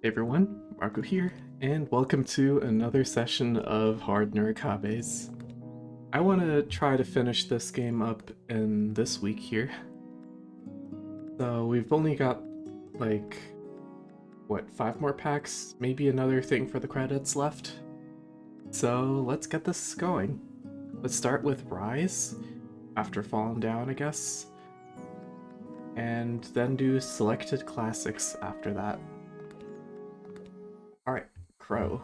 Hey everyone, Marco here, and welcome to another session of Hard Nurikabes. I want to try to finish this game up in this week here. So we've only got, like, what, 5 more packs? Maybe another thing for the credits left? So let's get this going. Let's start with Rise, after Falling Down, I guess. And then do Selected Classics after that. Alright, Crow.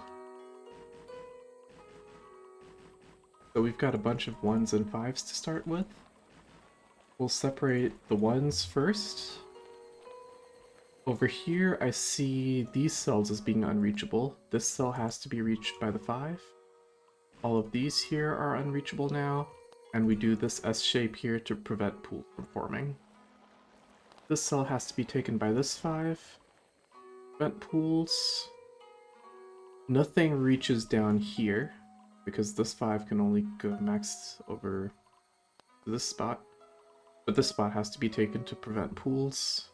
So we've got a bunch of 1s and 5s to start with. We'll separate the 1s first. Over here I see these cells as being unreachable. This cell has to be reached by the 5. All of these here are unreachable now, and we do this S shape here to prevent pools from forming. This cell has to be taken by this 5. Prevent pools. Nothing reaches down here, because this 5 can only go max over this spot. But this spot has to be taken to prevent pools.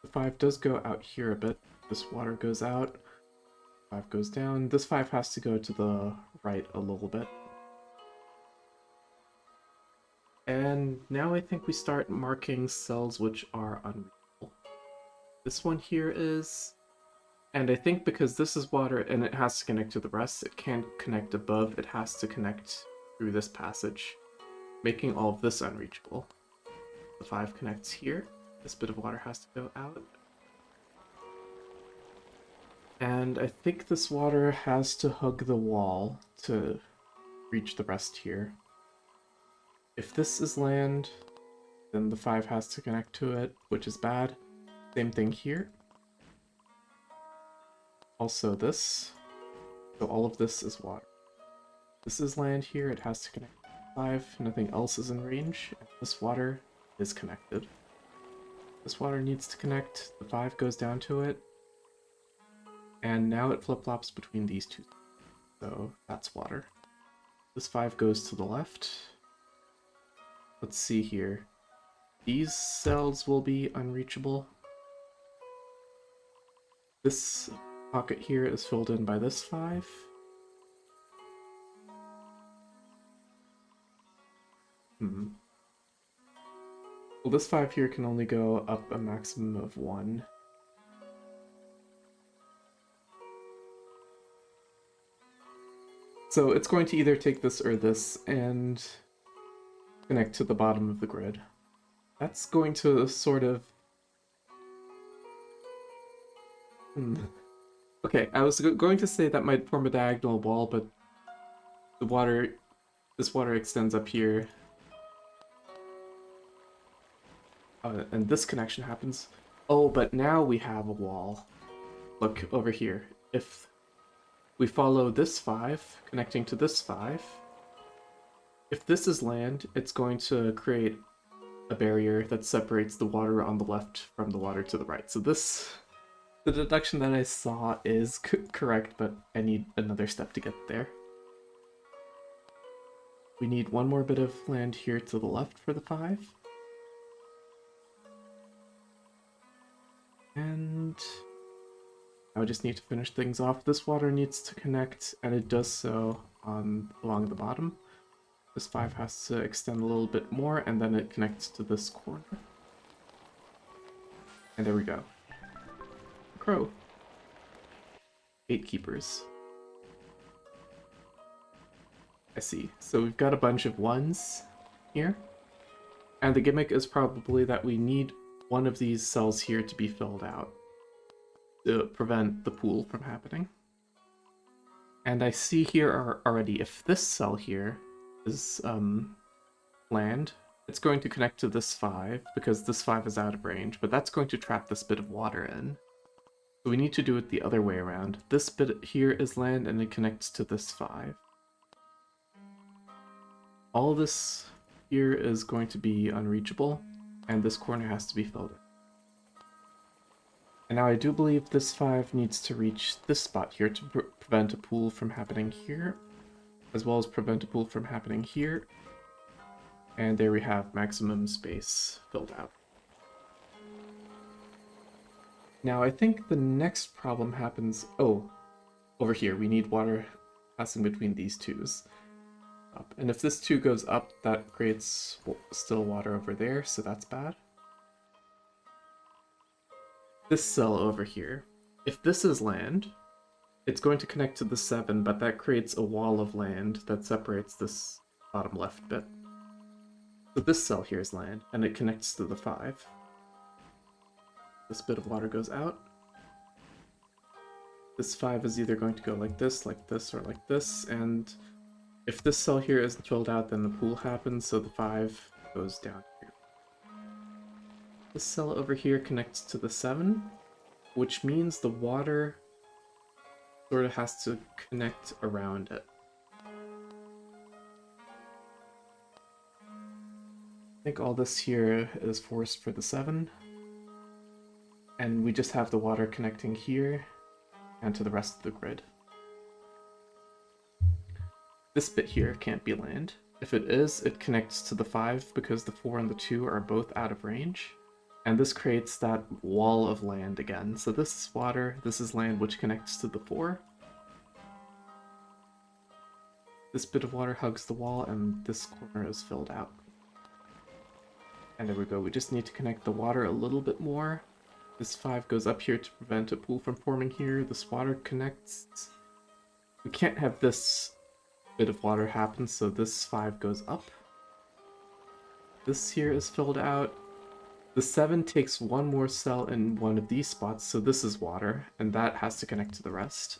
The 5 does go out here a bit. This water goes out. 5 goes down. This 5 has to go to the right a little bit. And now I think we start marking cells which are unreachable. This one here is... And I think because this is water and it has to connect to the rest, it can't connect above, it has to connect through this passage, making all of this unreachable. The 5 connects here, this bit of water has to go out. And I think this water has to hug the wall to reach the rest here. If this is land, then the 5 has to connect to it, which is bad. Same thing here. Also this. So all of this is water. This is land here, it has to connect to 5, nothing else is in range. And this water is connected. This water needs to connect, the 5 goes down to it. And now it flip-flops between these two. So that's water. This 5 goes to the left. Let's see here. These cells will be unreachable. This pocket here is filled in by this 5. Well, this 5 here can only go up a maximum of 1. So it's going to either take this or this and connect to the bottom of the grid. That's going to sort of... Okay, I was going to say that might form a diagonal wall, but this water extends up here. And this connection happens. Oh, but now we have a wall. Look, over here. If we follow this 5, connecting to this 5, if this is land, it's going to create a barrier that separates the water on the left from the water to the right. So this... The deduction that I saw is correct, but I need another step to get there. We need one more bit of land here to the left for the 5. And I just need to finish things off. This water needs to connect, and it does so along the bottom. This 5 has to extend a little bit more, and then it connects to this corner. And there we go. Crow. 8 keepers. I see. So we've got a bunch of 1s here. And the gimmick is probably that we need one of these cells here to be filled out to prevent the pool from happening. And I see here already, if this cell here is land, it's going to connect to this 5 because this 5 is out of range, but that's going to trap this bit of water in. So we need to do it the other way around. This bit here is land and it connects to this 5. All this here is going to be unreachable, and this corner has to be filled in. And now I do believe this 5 needs to reach this spot here to prevent a pool from happening here, as well as prevent a pool from happening here. And there we have maximum space filled out. Now I think the next problem happens... Oh, over here. We need water passing between these twos. Up. And if this 2 goes up, that creates still water over there, so that's bad. This cell over here. If this is land, it's going to connect to the 7, but that creates a wall of land that separates this bottom left bit. So this cell here is land, and it connects to the 5. This bit of water goes out. This 5 is either going to go like this, or like this, and if this cell here isn't filled out, then the pool happens, so the 5 goes down here. This cell over here connects to the 7, which means the water sort of has to connect around it. I think all this here is forced for the 7. And we just have the water connecting here and to the rest of the grid. This bit here can't be land. If it is, it connects to the 5 because the 4 and the 2 are both out of range. And this creates that wall of land again. So this is water, this is land, which connects to the 4. This bit of water hugs the wall, and this corner is filled out. And there we go, we just need to connect the water a little bit more. This 5 goes up here to prevent a pool from forming here. This water connects. We can't have this bit of water happen, so this 5 goes up. This here is filled out. The 7 takes one more cell in one of these spots, so this is water, and that has to connect to the rest.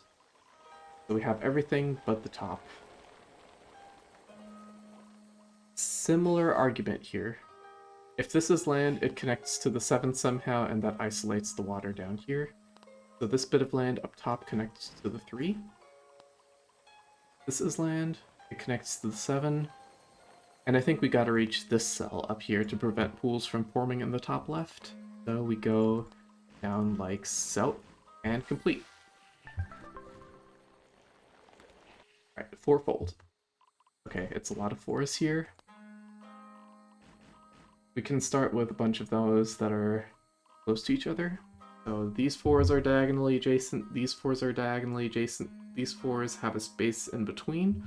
So we have everything but the top. Similar argument here. If this is land, it connects to the 7 somehow, and that isolates the water down here. So this bit of land up top connects to the 3. This is land, it connects to the 7. And I think we gotta reach this cell up here to prevent pools from forming in the top left. So we go down like so, and complete. Alright, 4-fold. Okay, it's a lot of 4s here. We can start with a bunch of those that are close to each other. So these 4s are diagonally adjacent, these 4s are diagonally adjacent, these 4s have a space in between.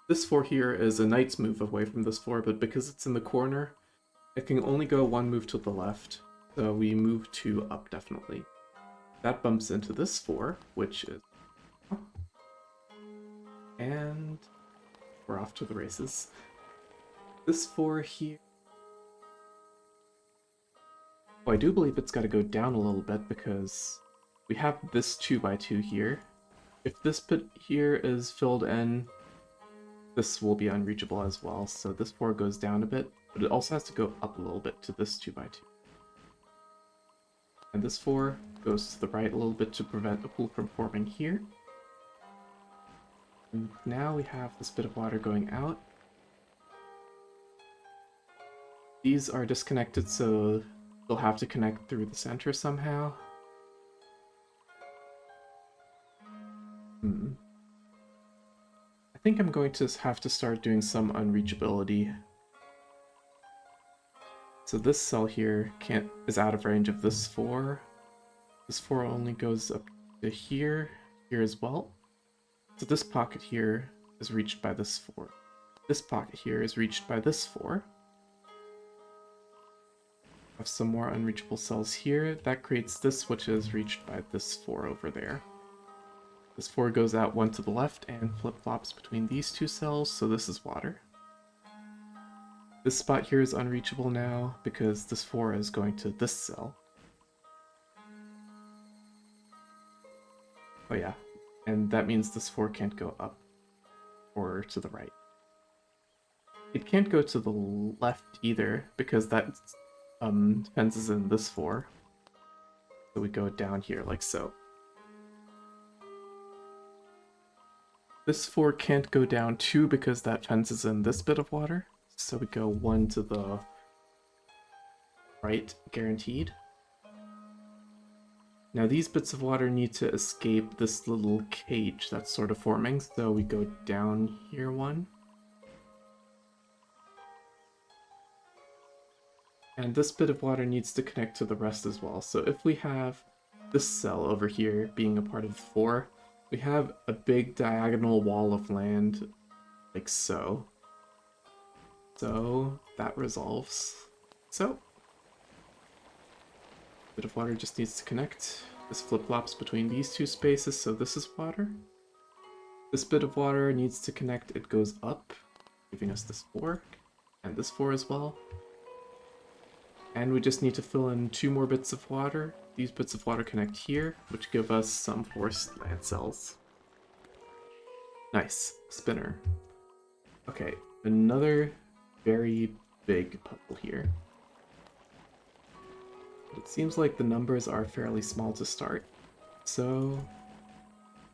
This 4 here is a knight's move away from this 4, but because it's in the corner, it can only go one move to the left. So we move 2 up, definitely. That bumps into this 4, which is... And we're off to the races. This 4 here... Oh, I do believe it's got to go down a little bit because we have this 2x2 here. If this bit here is filled in, this will be unreachable as well, so this 4 goes down a bit, but it also has to go up a little bit to this 2x2. And this 4 goes to the right a little bit to prevent the pool from forming here. And now we have this bit of water going out. These are disconnected, so they'll have to connect through the center somehow. I think I'm going to have to start doing some unreachability. So this cell here is out of range of this 4. This 4 only goes up to here as well. So this pocket here is reached by this 4. This pocket here is reached by this 4. Have some more unreachable cells here. That creates this, which is reached by this 4 over there. This 4 goes out one to the left and flip-flops between these 2 cells, so this is water. This spot here is unreachable now because this 4 is going to this cell. Oh yeah, and that means this 4 can't go up or to the right. It can't go to the left either because that fences in this 4. So we go down here like so. This 4 can't go down 2 because that fences in this bit of water. So we go 1 to the right, guaranteed. Now these bits of water need to escape this little cage that's sort of forming, so we go down here 1. And this bit of water needs to connect to the rest as well. So if we have this cell over here being a part of 4, we have a big diagonal wall of land like so. So that resolves. So, bit of water just needs to connect. This flip-flops between these two spaces, so this is water. This bit of water needs to connect, it goes up, giving us this 4, and this 4 as well. And we just need to fill in 2 more bits of water. These bits of water connect here, which give us some forced land cells. Nice. Spinner. Okay, another very big puzzle here. It seems like the numbers are fairly small to start. So,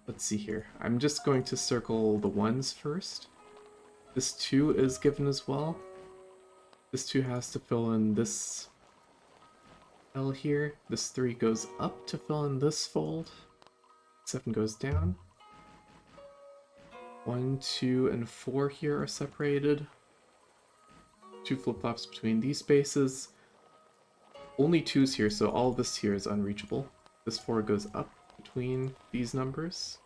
let's see here. I'm just going to circle the 1s first. This 2 is given as well. This 2 has to fill in this L here. This 3 goes up to fill in this fold. 7 goes down. 1, 2, and 4 here are separated. 2 flip-flops between these spaces. Only 2's here, so all this here is unreachable. This 4 goes up between these numbers.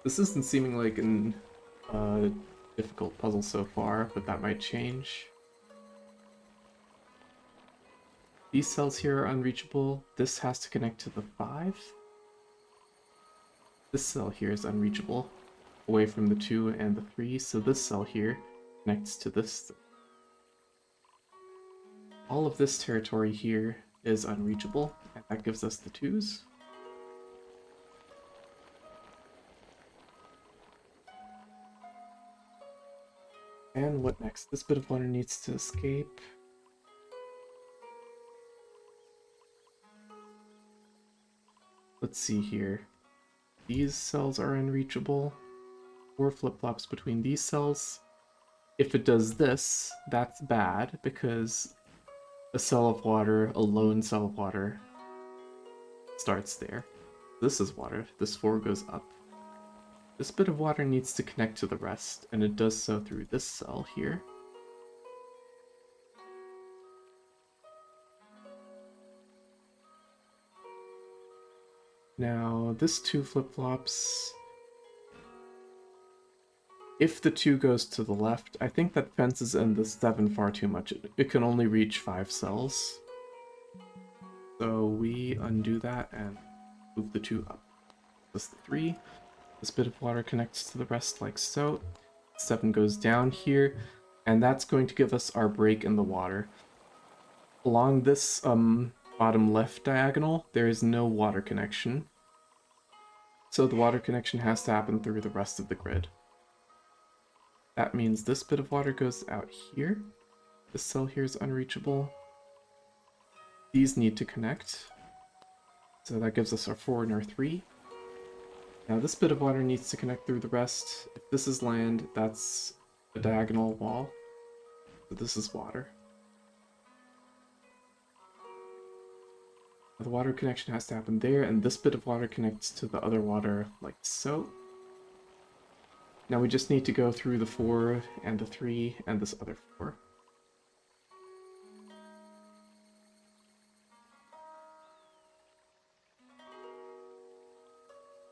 This isn't seeming like an difficult puzzle so far, but that might change. These cells here are unreachable. This has to connect to the 5. This cell here is unreachable, away from the 2 and the 3, so this cell here connects to this. All of this territory here is unreachable, and that gives us the 2's. And what next? This bit of water needs to escape. Let's see here. These cells are unreachable. 4 flip-flops between these cells. If it does this, that's bad, because a cell of water, a lone cell of water, starts there. This is water. This 4 goes up. This bit of water needs to connect to the rest, and it does so through this cell here. Now, this 2 flip-flops, if the 2 goes to the left, I think that fences in the 7 far too much. It can only reach 5 cells. So we undo that and move the 2 up. This the 3. This bit of water connects to the rest like so. 7 goes down here, and that's going to give us our break in the water. Along this bottom left diagonal, there is no water connection. So the water connection has to happen through the rest of the grid. That means this bit of water goes out here. This cell here is unreachable. These need to connect. So that gives us our 4 and our 3. Now this bit of water needs to connect through the rest. If this is land, that's a diagonal wall. So this is water. The water connection has to happen there, and this bit of water connects to the other water like so. Now we just need to go through the 4 and the 3 and this other 4.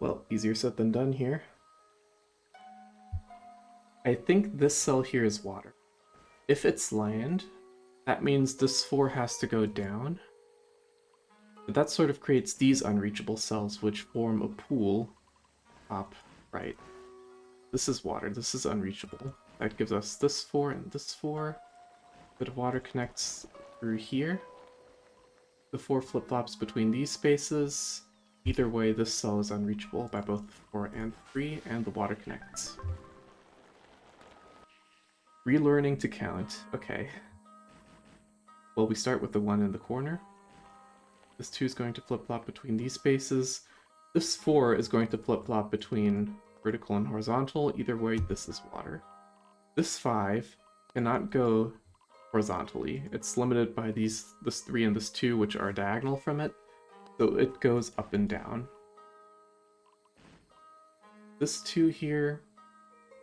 Well, easier said than done here. I think this cell here is water. If it's land, that means this 4 has to go down. But that sort of creates these unreachable cells, which form a pool top right. This is water, this is unreachable. That gives us this 4 and this 4. Bit of water connects through here. The 4 flip-flops between these spaces. Either way, this cell is unreachable by both 4 and 3, and the water connects. Relearning to count. Okay. Well, we start with the 1 in the corner. This 2 is going to flip-flop between these spaces. This 4 is going to flip-flop between vertical and horizontal. Either way, this is water. This 5 cannot go horizontally. It's limited by this 3 and this 2, which are diagonal from it. So it goes up and down. This 2 here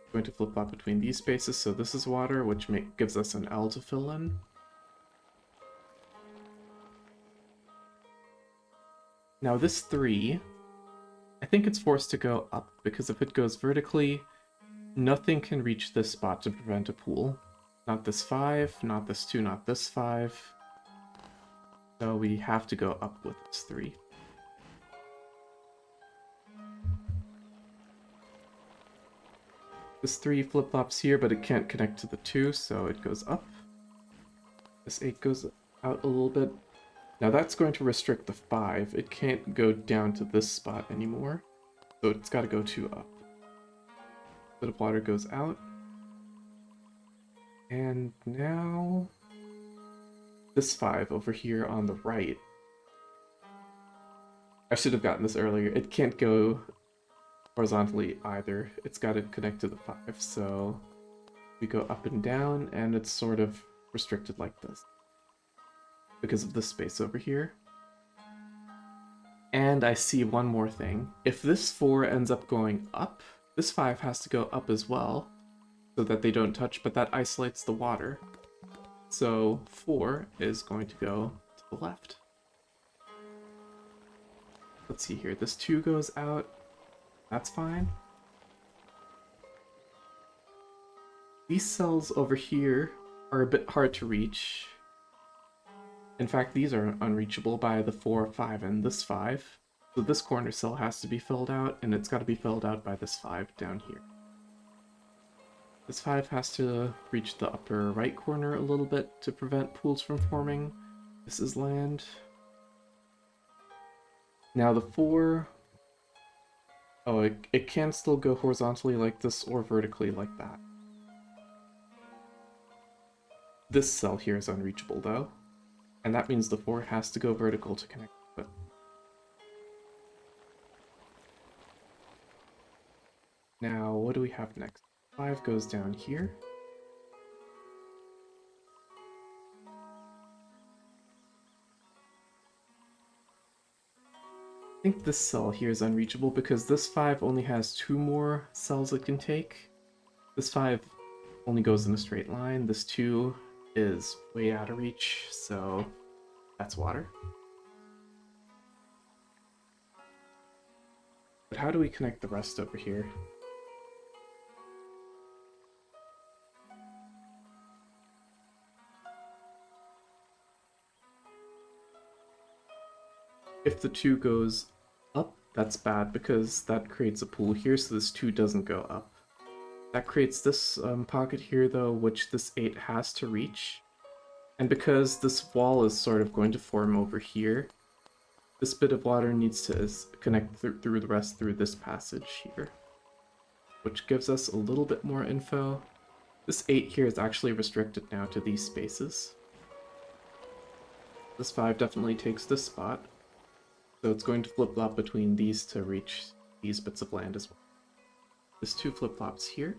is going to flip-flop between these spaces, so this is water, which gives us an L to fill in. Now this 3, I think it's forced to go up, because if it goes vertically, nothing can reach this spot to prevent a pool. Not this 5, not this 2, not this 5. So we have to go up with this 3. This 3 flip-flops here, but it can't connect to the 2, so it goes up. This 8 goes out a little bit. Now that's going to restrict the 5. It can't go down to this spot anymore, so it's got to go 2 up. Bit of water goes out. And now this 5 over here on the right. I should have gotten this earlier. It can't go horizontally either. It's got to connect to the 5, so we go up and down, and it's sort of restricted like this because of this space over here. And I see one more thing. If this 4 ends up going up, this 5 has to go up as well so that they don't touch, but that isolates the water. So 4 is going to go to the left. Let's see here. This 2 goes out. That's fine. These cells over here are a bit hard to reach. In fact, these are unreachable by the 4, 5, and this 5. So this corner cell has to be filled out, and it's got to be filled out by this 5 down here. This 5 has to reach the upper right corner a little bit to prevent pools from forming. This is land. Now the 4... Oh, it can still go horizontally like this or vertically like that. This cell here is unreachable though, and that means the 4 has to go vertical to connect with it. Now, what do we have next? 5 goes down here. I think this cell here is unreachable because this 5 only has 2 more cells it can take. This 5 only goes in a straight line. This 2 is way out of reach, so that's water. But how do we connect the rest over here? If the 2 goes up, that's bad because that creates a pool here, so this 2 doesn't go up. That creates this pocket here, though, which this 8 has to reach. And because this wall is sort of going to form over here, this bit of water needs to connect through the rest through this passage here, which gives us a little bit more info. This 8 here is actually restricted now to these spaces. This 5 definitely takes this spot. So it's going to flip-flop between these to reach these bits of land as well. This 2 flip-flops here.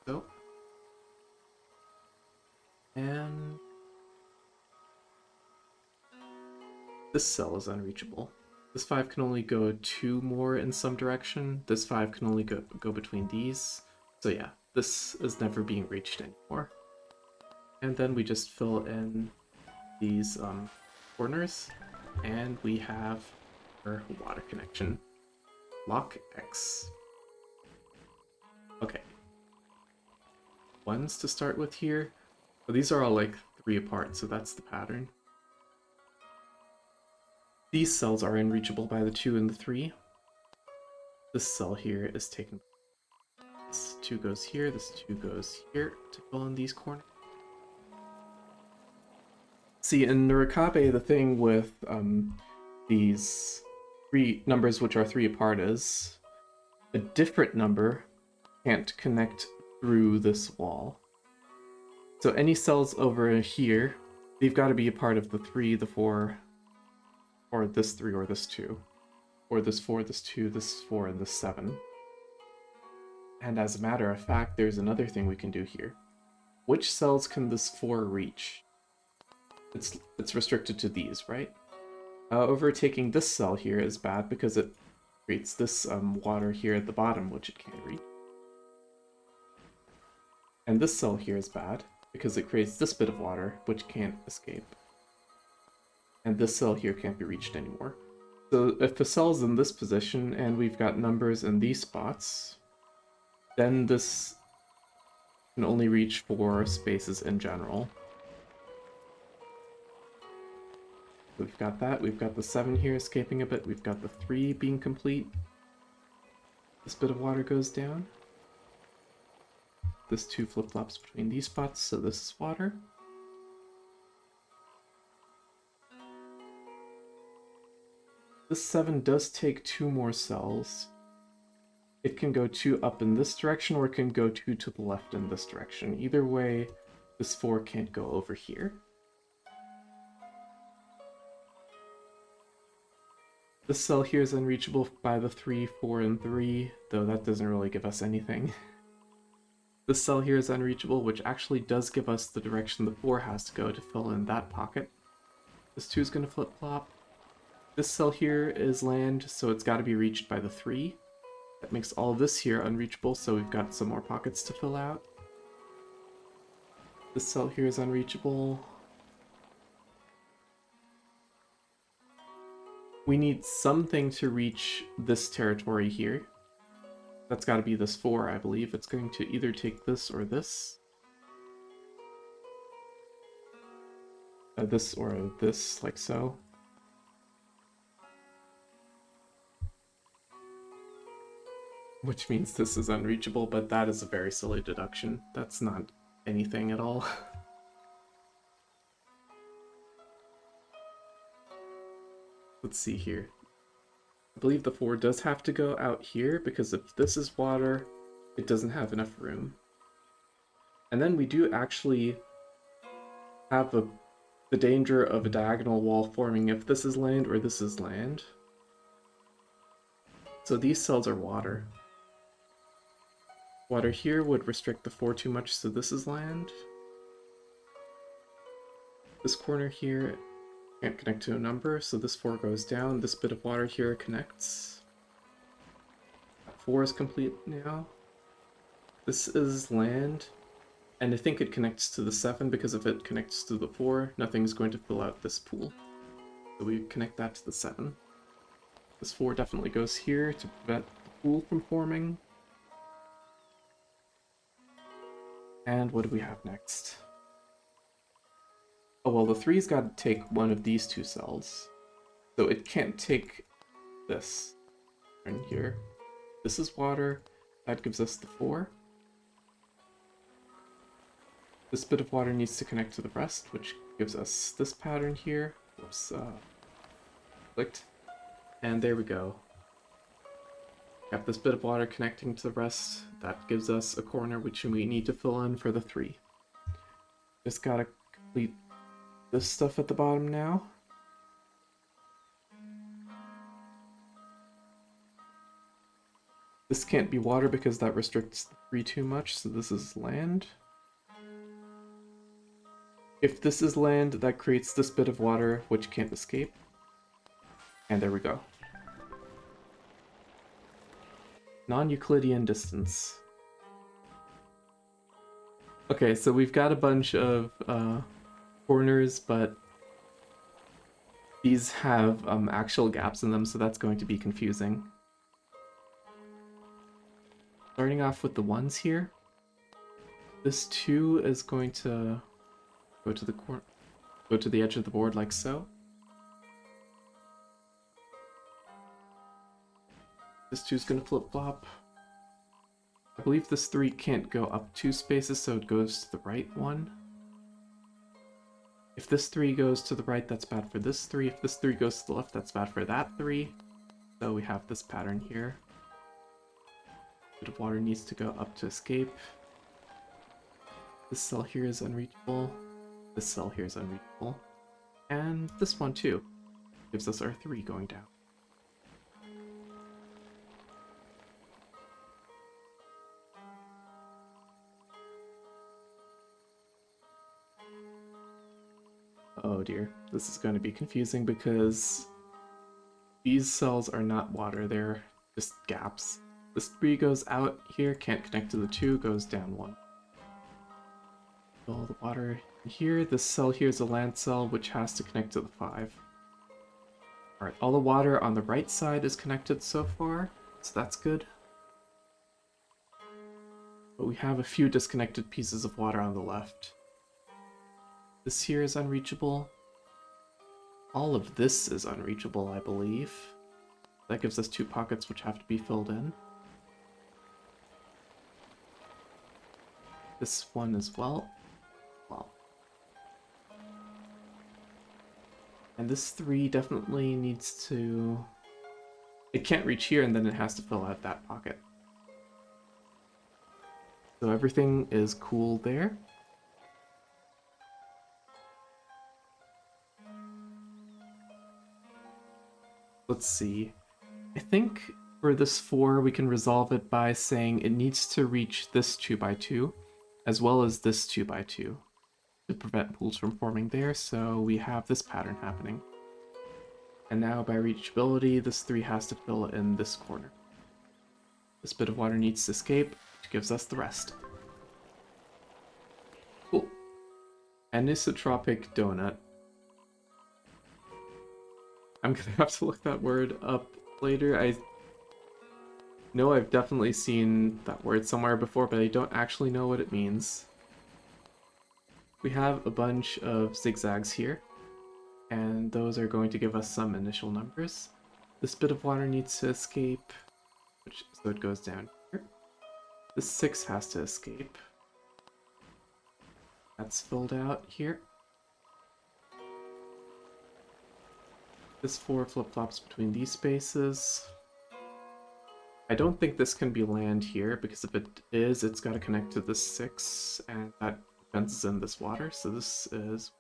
So. And this cell is unreachable. This 5 can only go 2 more in some direction. This 5 can only go between these. So yeah, this is never being reached anymore. And then we just fill in these corners. And we have our water connection. Lock X. Okay. 1s to start with here. But these are all like 3 apart, so that's the pattern. These cells are unreachable by the 2 and the 3. This cell here is taken. This 2 goes here, this 2 goes here to fill in these corners. See, in Nurikabe, the thing with these 3 numbers which are 3 apart is a different number can't connect through this wall. So any cells over here, they've got to be a part of the 3, the 4, or this 3, or this 2. Or this 4, this 2, this 4, and this 7. And as a matter of fact, there's another thing we can do here. Which cells can this 4 reach? It's restricted to these, right? Overtaking this cell here is bad because it creates this water here at the bottom, which it can't reach. And this cell here is bad because it creates this bit of water, which can't escape. And this cell here can't be reached anymore. So if the cell's in this position and we've got numbers in these spots, then this can only reach 4 spaces in general. We've got that, we've got the 7 here escaping a bit, we've got the 3 being complete. This bit of water goes down. This 2 flip-flops between these spots, so this is water. This 7 does take 2 more cells. It can go 2 up in this direction, or it can go 2 to the left in this direction. Either way, this 4 can't go over here. This cell here is unreachable by the 3, 4, and 3, though that doesn't really give us anything. This cell here is unreachable, which actually does give us the direction the 4 has to go to fill in that pocket. This 2 is going to flip-flop. This cell here is land, so it's got to be reached by the 3. That makes all of this here unreachable, so we've got some more pockets to fill out. This cell here is unreachable. We need something to reach this territory here. That's got to be this 4, I believe. It's going to either take this or this. This or this, like so. Which means this is unreachable, but that is a very silly deduction. That's not anything at all. Let's see here. I believe the 4 does have to go out here, because if this is water, it doesn't have enough room. And then we do actually have the danger of a diagonal wall forming if this is land or this is land. So these cells are water. Water here would restrict the 4 too much, so this is land. This corner here can't connect to a number, so this 4 goes down. This bit of water here connects. That 4 is complete now. This is land, and I think it connects to the 7, because if it connects to the 4, nothing's going to fill out this pool. So we connect that to the 7. This 4 definitely goes here to prevent the pool from forming. And what do we have next? Oh, well, the 3's got to take one of these 2 cells. So it can't take this in here. This is water. That gives us the 4. This bit of water needs to connect to the rest, which gives us this pattern here. Whoops, clicked. And there we go. Got this bit of water connecting to the rest. That gives us a corner which we need to fill in for the 3. Just gotta complete this stuff at the bottom now. This can't be water because that restricts the 3 too much, so this is land. If this is land, that creates this bit of water which can't escape. And there we go. Non-Euclidean distance. Okay, so we've got a bunch of corners, but these have actual gaps in them, so that's going to be confusing. Starting off with the 1s here. This 2 is going to go to the edge of the board like so. This 2 is going to flip-flop. I believe this 3 can't go up 2 spaces, so it goes to the right one. If this 3 goes to the right, that's bad for this 3. If this 3 goes to the left, that's bad for that 3. So we have this pattern here. Bit of water needs to go up to escape. This cell here is unreachable. This cell here is unreachable. And this one too. Gives us our 3 going down. Oh dear, this is going to be confusing because these cells are not water, they're just gaps. This 3 goes out here, can't connect to the 2, goes down 1. All the water here. This cell here is a land cell which has to connect to the 5. Alright, all the water on the right side is connected so far, so that's good. But we have a few disconnected pieces of water on the left. This here is unreachable. All of this is unreachable, I believe. That gives us 2 pockets which have to be filled in. This one as well. Well. And this 3 definitely needs to... It can't reach here, and then it has to fill out that pocket. So everything is cool there. Let's see. I think for this 4, we can resolve it by saying it needs to reach this 2x2, as well as this 2x2, to prevent pools from forming there, so we have this pattern happening. And now by reachability, this 3 has to fill in this corner. This bit of water needs to escape, which gives us the rest. Cool. Anisotropic donut. I'm gonna have to look that word up later. I know I've definitely seen that word somewhere before, but I don't actually know what it means. We have a bunch of zigzags here, and those are going to give us some initial numbers. This bit of water needs to escape, so it goes down here. This 6 has to escape. That's filled out here. This 4 flip-flops between these spaces. I don't think this can be land here, because if it is, it's got to connect to this 6, and that fences in this water, so this is...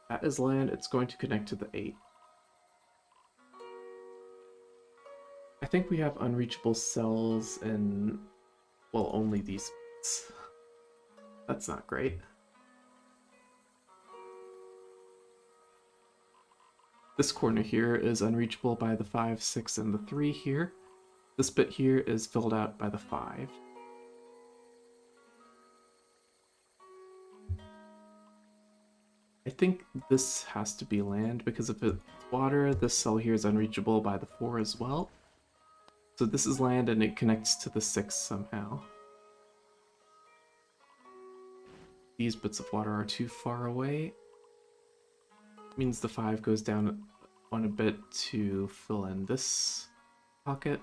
That is land, it's going to connect to the 8. I think we have unreachable cells in, well, only these spots. That's not great. This corner here is unreachable by the 5, 6, and the 3 here. This bit here is filled out by the 5. I think this has to be land, because if it's water, this cell here is unreachable by the 4 as well. So this is land, and it connects to the 6 somehow. These bits of water are too far away. Means the 5 goes down one a bit to fill in this pocket.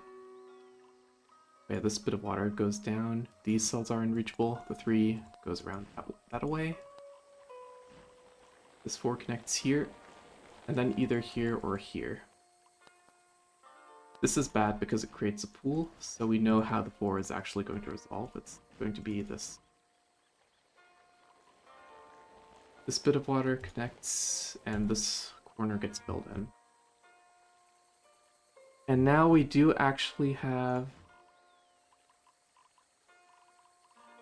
Yeah, this bit of water goes down. These cells are unreachable. The 3 goes around that away. This 4 connects here, and then either here or here. This is bad because it creates a pool, so we know how the 4 is actually going to resolve. It's going to be this. This bit of water connects, and this corner gets filled in. And now we do actually have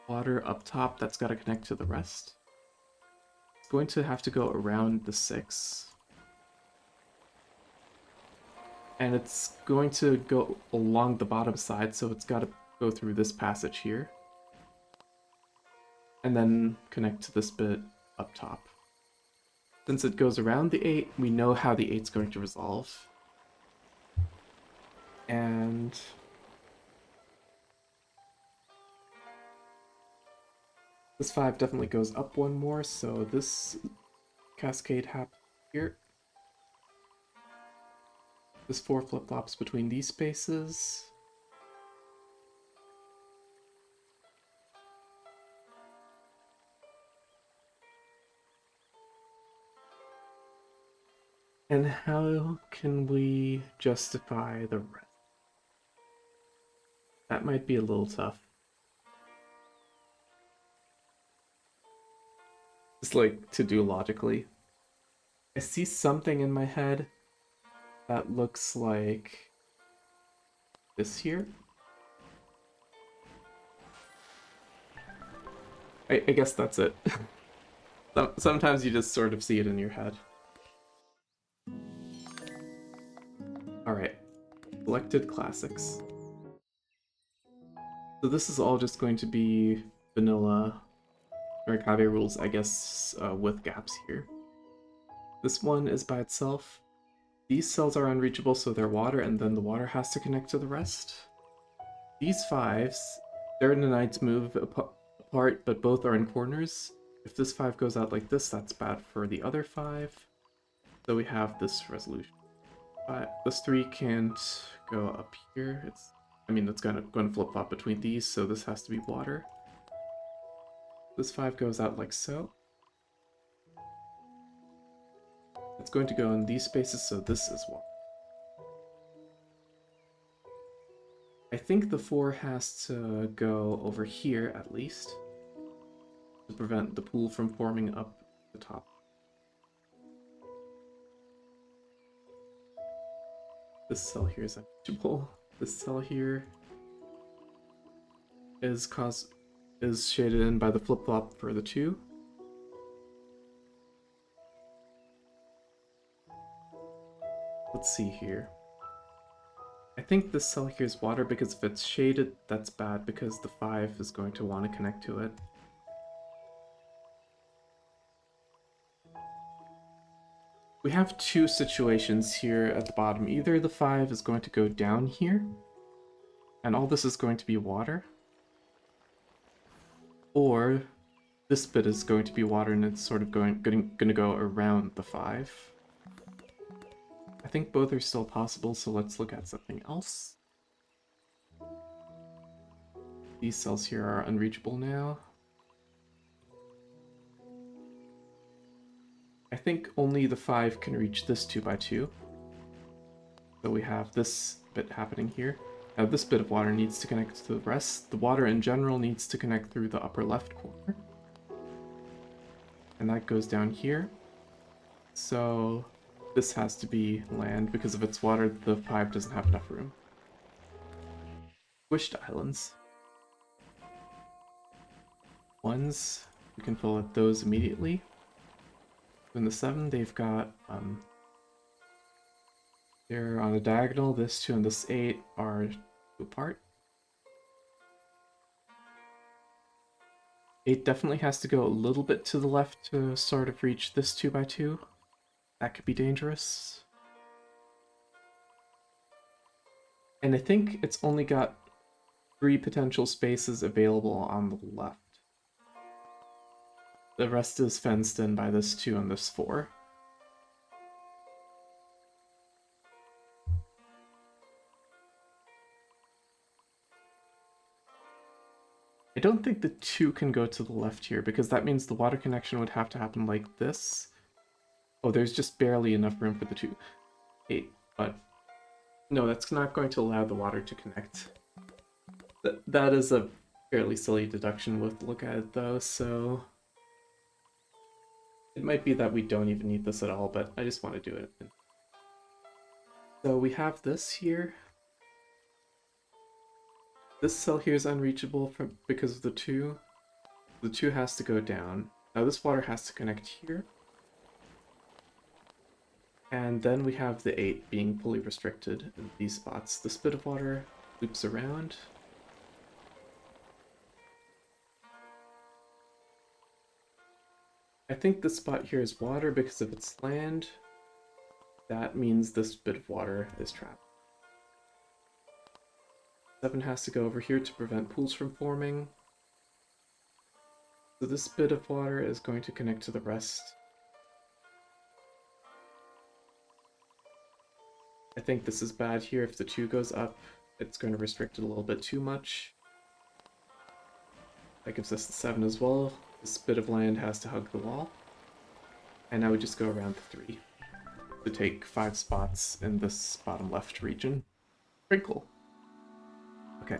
water up top that's got to connect to the rest. It's going to have to go around the 6. And it's going to go along the bottom side, so it's got to go through this passage here. And then connect to this bit up top. Since it goes around the 8, we know how the 8's going to resolve. And this 5 definitely goes up one more, so this cascade happens here. This 4 flip-flops between these spaces. And how can we justify the rest? That might be a little tough. Just like to do logically. I see something in my head that looks like this here. I guess that's it. Sometimes you just sort of see it in your head. Alright, selected classics. So this is all just going to be vanilla Nurikabe rules, I guess, with gaps here. This one is by itself. These cells are unreachable, so they're water, and then the water has to connect to the rest. These 5s, they're in a knight's move apart, but both are in corners. If this 5 goes out like this, that's bad for the other 5. So we have this resolution. This 3 can't go up here. It's going to flip-flop between these, so this has to be water. This 5 goes out like so. It's going to go in these spaces, so this is water. I think the 4 has to go over here, at least, to prevent the pool from forming up the top. This cell here is unreachable. This cell here is shaded in by the flip-flop for the 2. Let's see here. I think this cell here is water because if it's shaded, that's bad because the 5 is going to want to connect to it. We have 2 situations here at the bottom. Either the 5 is going to go down here, and all this is going to be water, or this bit is going to be water and it's sort of going to go around the 5. I think both are still possible, so let's look at something else. These cells here are unreachable now. I think only the 5 can reach this 2x2. So we have this bit happening here. Now this bit of water needs to connect to the rest. The water in general needs to connect through the upper left corner. And that goes down here. So this has to be land because if it's water, the 5 doesn't have enough room. Squished islands. 1s, we can fill out those immediately. In the 7, they've got, they're on a diagonal. This 2 and this 8 are 2 apart. 8 definitely has to go a little bit to the left to sort of reach this 2x2. That could be dangerous. And I think it's only got 3 potential spaces available on the left. The rest is fenced in by this 2 and this 4. I don't think the 2 can go to the left here, because that means the water connection would have to happen like this. Oh, there's just barely enough room for the 2. 8, but no, that's not going to allow the water to connect. That is a fairly silly deduction with look at it though, so it might be that we don't even need this at all, but I just want to do it. So we have this here. This cell here is unreachable because of the 2. The 2 has to go down. Now this water has to connect here. And then we have the 8 being fully restricted in these spots. This bit of water loops around. I think this spot here is water because if it's land, that means this bit of water is trapped. 7 has to go over here to prevent pools from forming. So this bit of water is going to connect to the rest. I think this is bad here. If the 2 goes up, it's going to restrict it a little bit too much. That gives us the 7 as well. This bit of land has to hug the wall. And now we just go around the 3 to take 5 spots in this bottom left region. Very cool. Okay.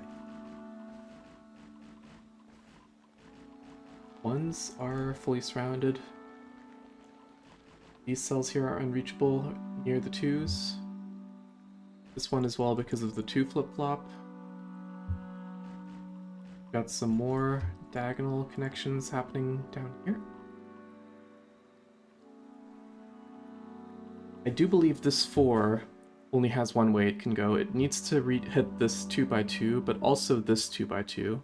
1s are fully surrounded. These cells here are unreachable near the 2s. This one as well because of the 2 flip-flop. Got some more diagonal connections happening down here. I do believe this 4 only has one way it can go. It needs to hit this 2x2, but also this 2x2.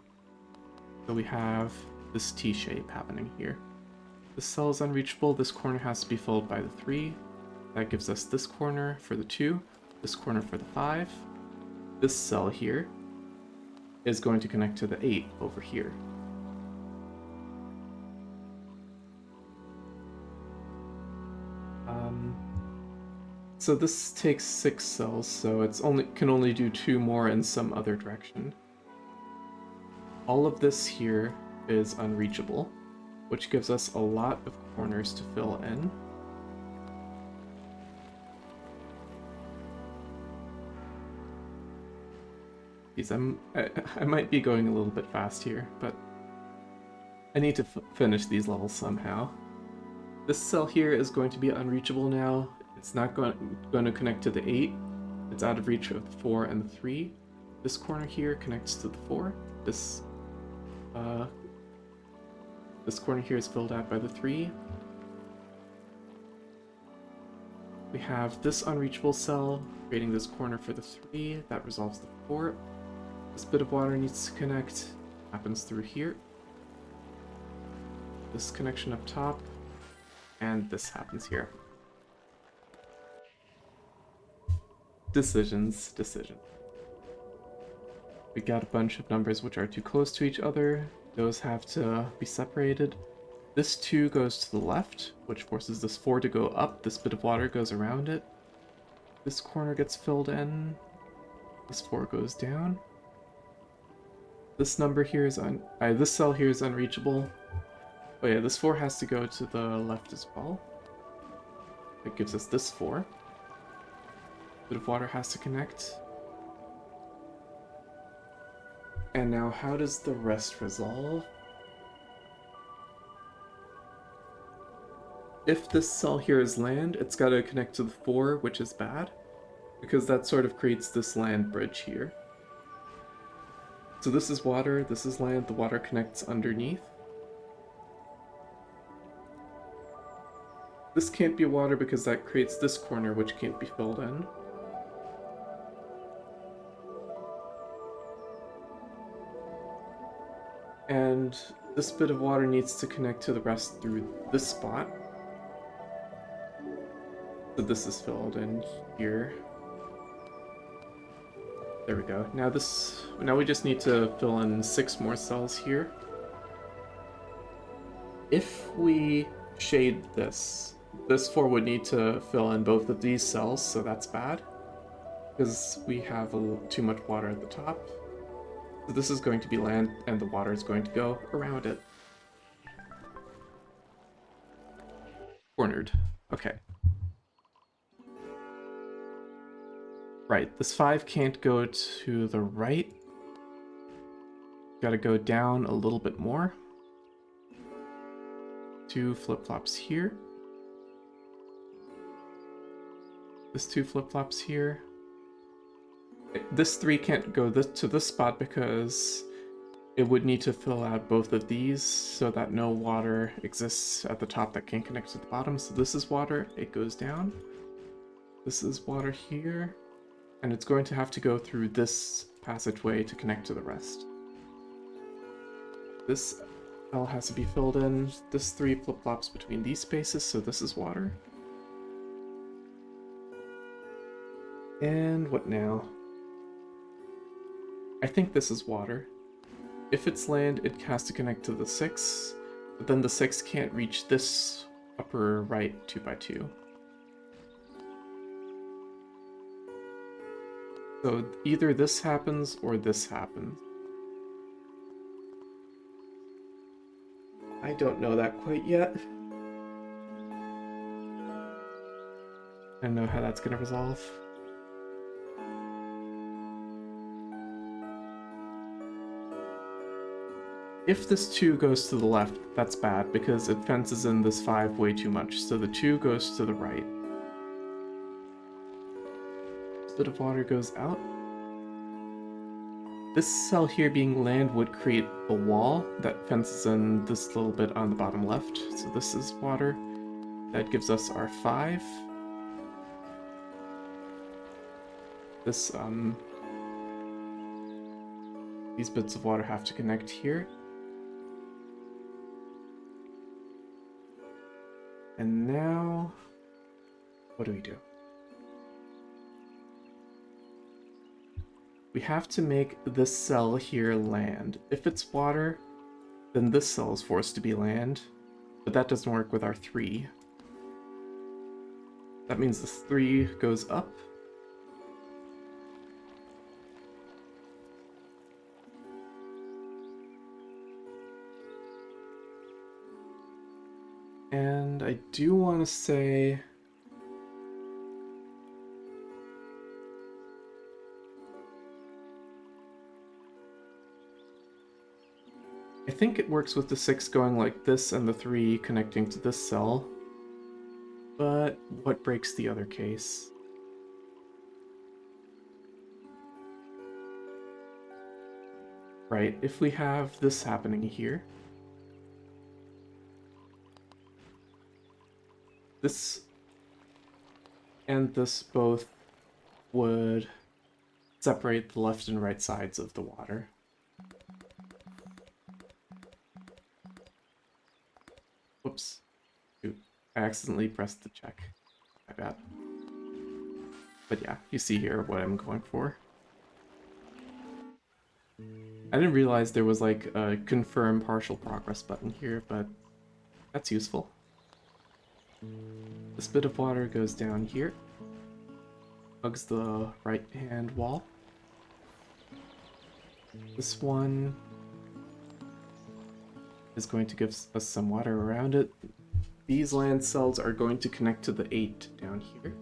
So we have this T-shape happening here. This cell is unreachable. This corner has to be filled by the 3. That gives us this corner for the 2, this corner for the 5. This cell here is going to connect to the 8 over here. So this takes 6 cells, so it's can only do 2 more in some other direction. All of this here is unreachable, which gives us a lot of corners to fill in. I might be going a little bit fast here, but I need to finish these levels somehow. This cell here is going to be unreachable now. It's not going to connect to the 8. It's out of reach of the 4 and the 3. This corner here connects to the 4. This corner here is filled out by the 3. We have this unreachable cell creating this corner for the 3. That resolves the 4. This bit of water needs to connect. Happens through here. This connection up top. And this happens here. Decisions. We got a bunch of numbers which are too close to each other. Those have to be separated. This 2 goes to the left, which forces this 4 to go up. This bit of water goes around it. This corner gets filled in. This 4 goes down. This number here is this cell here is unreachable. Oh yeah, this 4 has to go to the left as well. It gives us this 4. Bit of water has to connect. And now how does the rest resolve? If this cell here is land, it's got to connect to the 4, which is bad, because that sort of creates this land bridge here. So this is water, this is land, the water connects underneath. This can't be water because that creates this corner which can't be filled in. And this bit of water needs to connect to the rest through this spot. So this is filled in here. There we go. Now we just need to fill in 6 more cells here. If we shade this 4 would need to fill in both of these cells, so that's bad. Because we have too much water at the top. So this is going to be land, and the water is going to go around it. Cornered. Okay. Right, this 5 can't go to the right. Gotta go down a little bit more. 2 flip-flops here. This 2 flip-flops here. This 3 can't go to this spot because it would need to fill out both of these so that no water exists at the top that can't connect to the bottom. So this is water, it goes down. This is water here, and it's going to have to go through this passageway to connect to the rest. This L has to be filled in. This 3 flip-flops between these spaces, so this is water. And what now? I think this is water. If it's land, it has to connect to the 6, but then the 6 can't reach this upper right 2x2. So either this happens or this happens. I don't know that quite yet. I don't know how that's gonna resolve. If this 2 goes to the left, that's bad because it fences in this 5 way too much, so the 2 goes to the right. This bit of water goes out. This cell here being land would create a wall that fences in this little bit on the bottom left, so this is water. That gives us our 5. This, these bits of water have to connect here. And now, what do we do? We have to make this cell here land. If it's water, then this cell is forced to be land, but that doesn't work with our 3. That means the 3 goes up. And I do want to say... I think it works with the 6 going like this and the 3 connecting to this cell. But what breaks the other case? Right, if we have this happening here, this and this both would separate the left and right sides of the water. Whoops. Shoot. I accidentally pressed the check. My bad. But yeah, you see here what I'm going for. I didn't realize there was like a confirm partial progress button here, but that's useful. This bit of water goes down here, hugs the right hand wall. This one is going to give us some water around it. These land cells are going to connect to the 8 down here.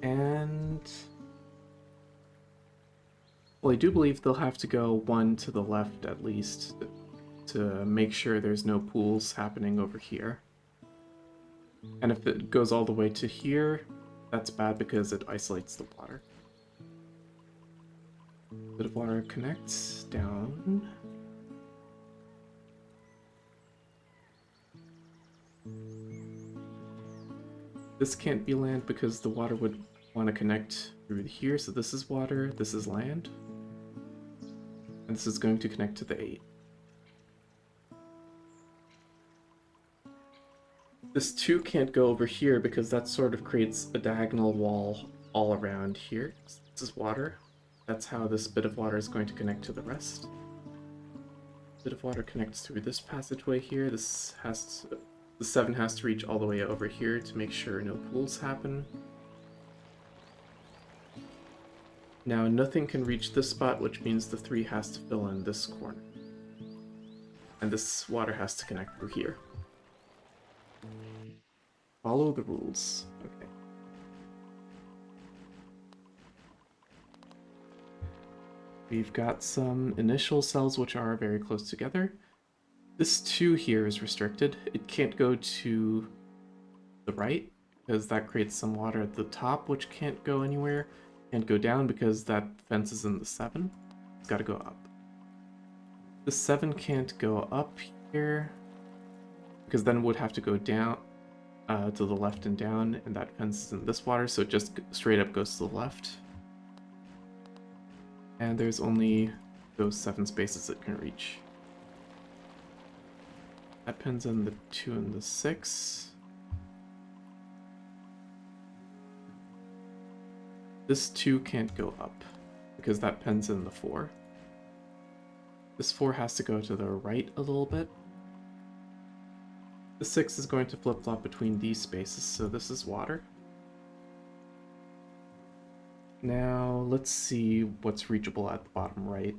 And... well, I do believe they'll have to go 1 to the left at least to make sure there's no pools happening over here. And if it goes all the way to here, that's bad because it isolates the water. Bit of water connects down. This can't be land because the water would want to connect through here, so this is water, this is land. And this is going to connect to the 8. This 2 can't go over here because that sort of creates a diagonal wall all around here. This is water. That's how this bit of water is going to connect to the rest. Bit of water connects through this passageway here. The 7 has to reach all the way over here to make sure no pools happen. Now nothing can reach this spot, which means the 3 has to fill in this corner. And this water has to connect through here. Follow the rules. Okay. We've got some initial cells which are very close together. This 2 here is restricted. It can't go to the right because that creates some water at the top which can't go anywhere. Can't go down because that fence is in the 7. It's got to go up. The 7 can't go up here because then it would have to go down to the left and down, and that fence is in this water, so it just straight up goes to the left. And there's only those 7 spaces it can reach. That pins in the 2 and the 6. This 2 can't go up because that pins in the 4. This 4 has to go to the right a little bit. The 6 is going to flip-flop between these spaces, so this is water. Now, let's see what's reachable at the bottom right.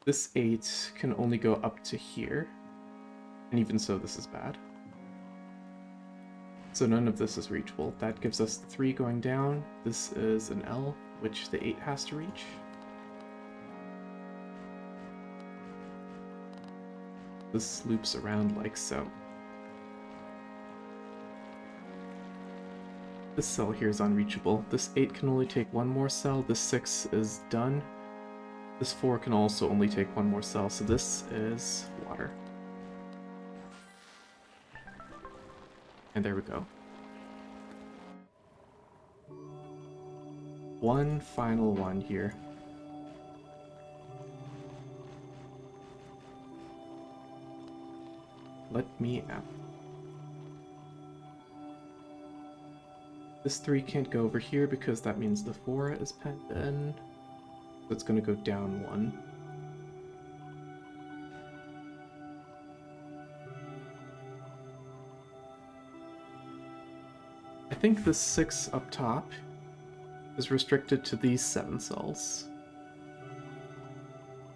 This 8 can only go up to here, and even so, this is bad. So none of this is reachable. That gives us the 3 going down. This is an L, which the 8 has to reach. This loops around like so. This cell here is unreachable. This 8 can only take 1 more cell. This 6 is done. This 4 can also only take 1 more cell, so this is water. And there we go. One final one here. let me out. This 3 can't go over here because that means the 4 is penned in. So it's going to go down 1. I think this 6 up top is restricted to these 7 cells.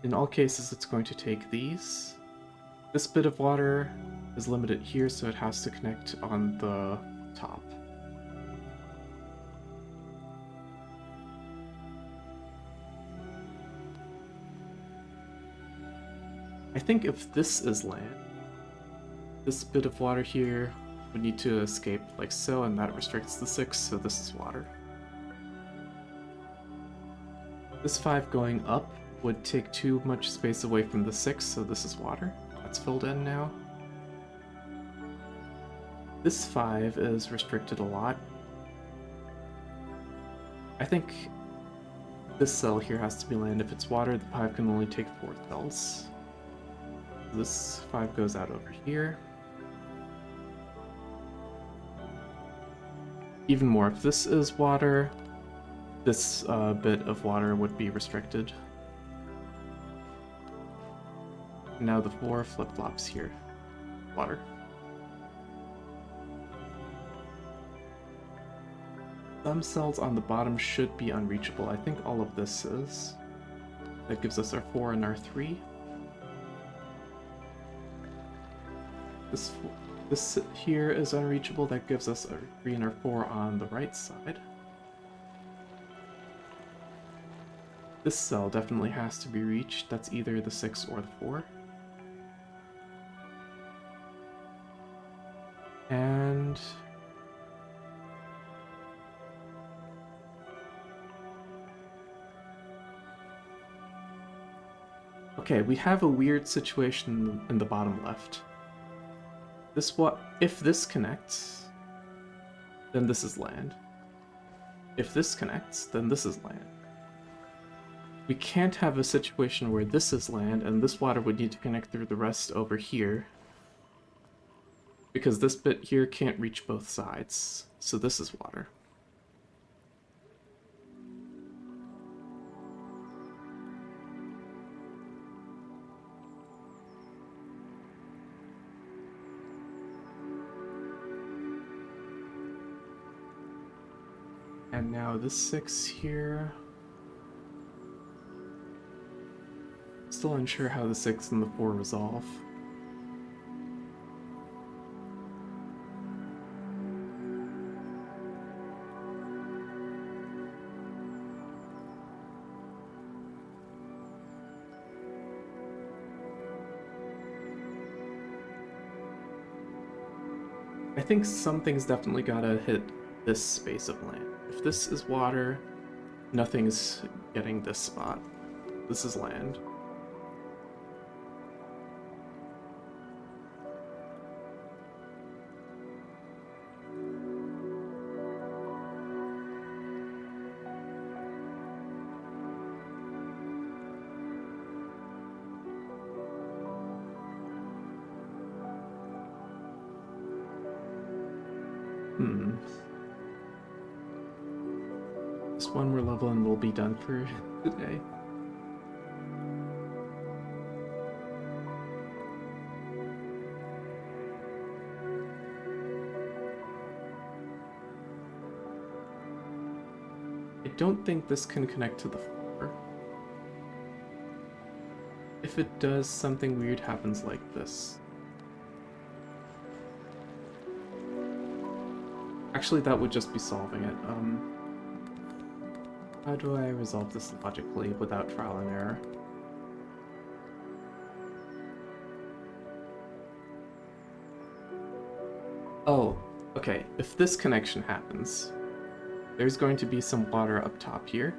In all cases, it's going to take these. This bit of water is limited here, so it has to connect on the top. I think if this is land, this bit of water here would need to escape like so, and that restricts the 6, so this is water. This 5 going up would take too much space away from the 6, so this is water. That's filled in now. This 5 is restricted a lot. I think this cell here has to be land. If it's water, the 5 can only take 4 cells. This 5 goes out over here. Even more, if this is water, this bit of water would be restricted. Now the 4 flip-flops here. Water. Some cells on the bottom should be unreachable. I think all of this is. That gives us our 4 and our 3. This here is unreachable. That gives us our 3 and our 4 on the right side. This cell definitely has to be reached. That's either the 6 or the 4. And okay, we have a weird situation in the bottom left. If this connects, then this is land. If this connects, then this is land. We can't have a situation where this is land and this water would need to connect through the rest over here, because this bit here can't reach both sides, so this is water. And now this 6 here. Still unsure how the 6 and the 4 resolve. I think something's definitely gotta hit this space of land. If this is water, nothing's getting this spot. This is land. Just one more level and we'll be done for today. I don't think this can connect to the floor. If it does, something weird happens like this. Actually, that would just be solving it. How do I resolve this logically without trial and error? Oh, okay. If this connection happens, there's going to be some water up top here,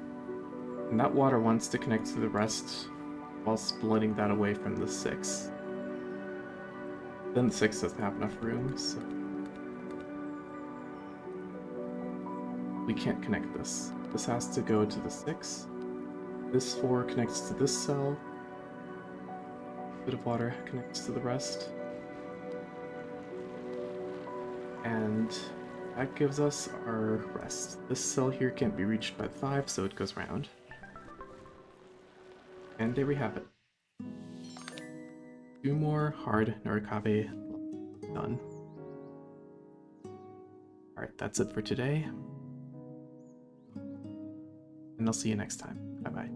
and that water wants to connect to the rest while splitting that away from the 6. Then the 6 doesn't have enough room, so we can't connect this. This has to go to the 6. This 4 connects to this cell. Bit of water connects to the rest. And that gives us our rest. This cell here can't be reached by the 5, so it goes round. And there we have it. 2 more hard Nurikabe done. Alright, that's it for today. And I'll see you next time. Bye bye.